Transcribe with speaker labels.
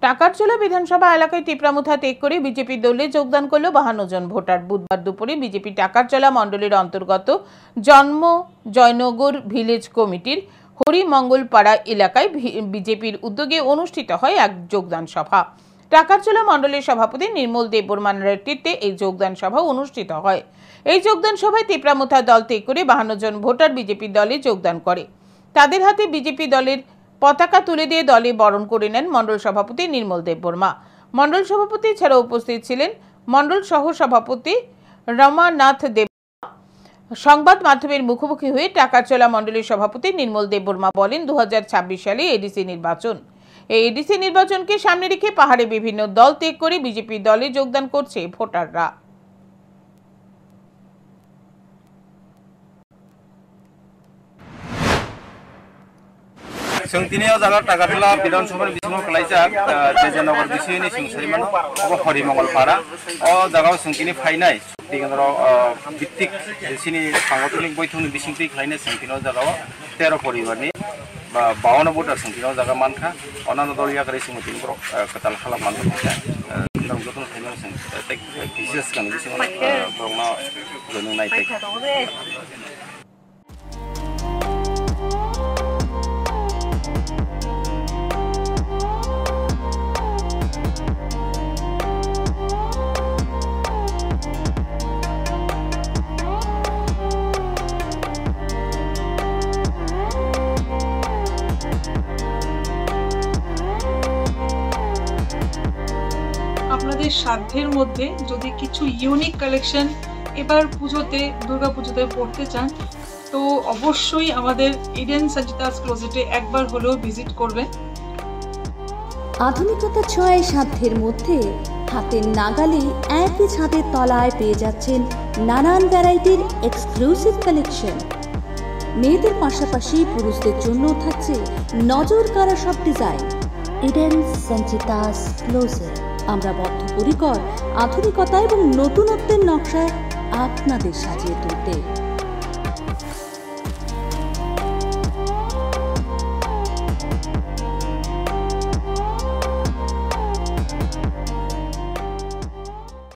Speaker 1: টাকারচোলা বিধানসভা এলাকায় টিপরামুথা ত্যাগ করে বিজেপি দলে যোগদান করল 52 জন ভোটার। বুধবার দুপুরে বিজেপি টাকারচোলা মণ্ডলের অন্তর্গত জন্ম জয়নগর ভিলেজ কমিটির হরিমঙ্গলপাড়া এলাকায় বিজেপির উদ্যোগে অনুষ্ঠিত হয় এক যোগদান সভা। টাকারচোলা মণ্ডলের সভাপতি নির্মল দেববর্মার নেতৃত্বে এই যোগদান সভা অনুষ্ঠিত হয়। এই যোগদান সভায় টিপরামুথা দল ত্যাগ করে 52 জন ভোটার বিজেপি দলে যোগদান করে। তাদের হাতে বিজেপি দলের পতাকা তুলে দিয়ে দলে বরণ করে নেন মণ্ডল সভাপতি নির্মল দেববর্মা। মণ্ডল সভাপতি ছাড়া উপস্থিত ছিলেন মণ্ডল সহ সভাপতি রমানাথ দেব। সংবাদ মাধ্যমের মুখোমুখি হয়ে টাকারচোলা মণ্ডলের সভাপতি নির্মল দেববর্মা বলেন, 2026 সালে এডিসি নির্বাচন। এই এডিসি নির্বাচনকে সামনে রেখে পাহাড়ে বিভিন্ন দল ত্যাগ করে বিজেপি দলে যোগদান করছে ভোটাররা।
Speaker 2: संतिनियाव जागा टाकारचोला विधानसभा बिसिङाव खलायजाक जेजेनगर बिसिनि सिंसारिमान अब हरिमंगलपाड़ा अ जागाव संतिनि फायनाय शक्ति केन्द्र भित्तिक बिसिनि सांगठनिक बैठकनि बिसिंथि खलायनाय संतिनाव जागाव 13 परिबारनि 52 भोटार संतिनाव जागा मानखा अनानो दलियाकारि संतिनफोराव कताल खालामनानै जतन थायनाव जों बिसेस गान बिसिङाव बरंना जों नायथाय।
Speaker 3: আপনাদের সাধ্যের মধ্যে যদি কিছু ইউনিক কালেকশন এবার পুজোতে দুর্গা পুজোতে পড়তে চান তো অবশ্যই আমাদের ইডেন সঞ্চিতাস ক্লোজেটে একবার হলেও ভিজিট করবেন।
Speaker 4: আধুনিকতার ছোঁয়ায় সাধ্যের মধ্যে হাতের নাগালে একই ছাদের তলায় পেয়ে যাচ্ছেন নানান ভ্যারাইটির এক্সক্লুসিভ কালেকশন। মেয়েদের পাশাপাশি পুরুষদের জন্য থাকছে নজর কাড়া সব ডিজাইন। ইডেন সঞ্চিতাস ক্লোজেট, আমরা বদ্ধপরিকর আধুনিকতা এবং নতুনত্বের নকশায় আপনাদের সাজিয়ে তুলতে।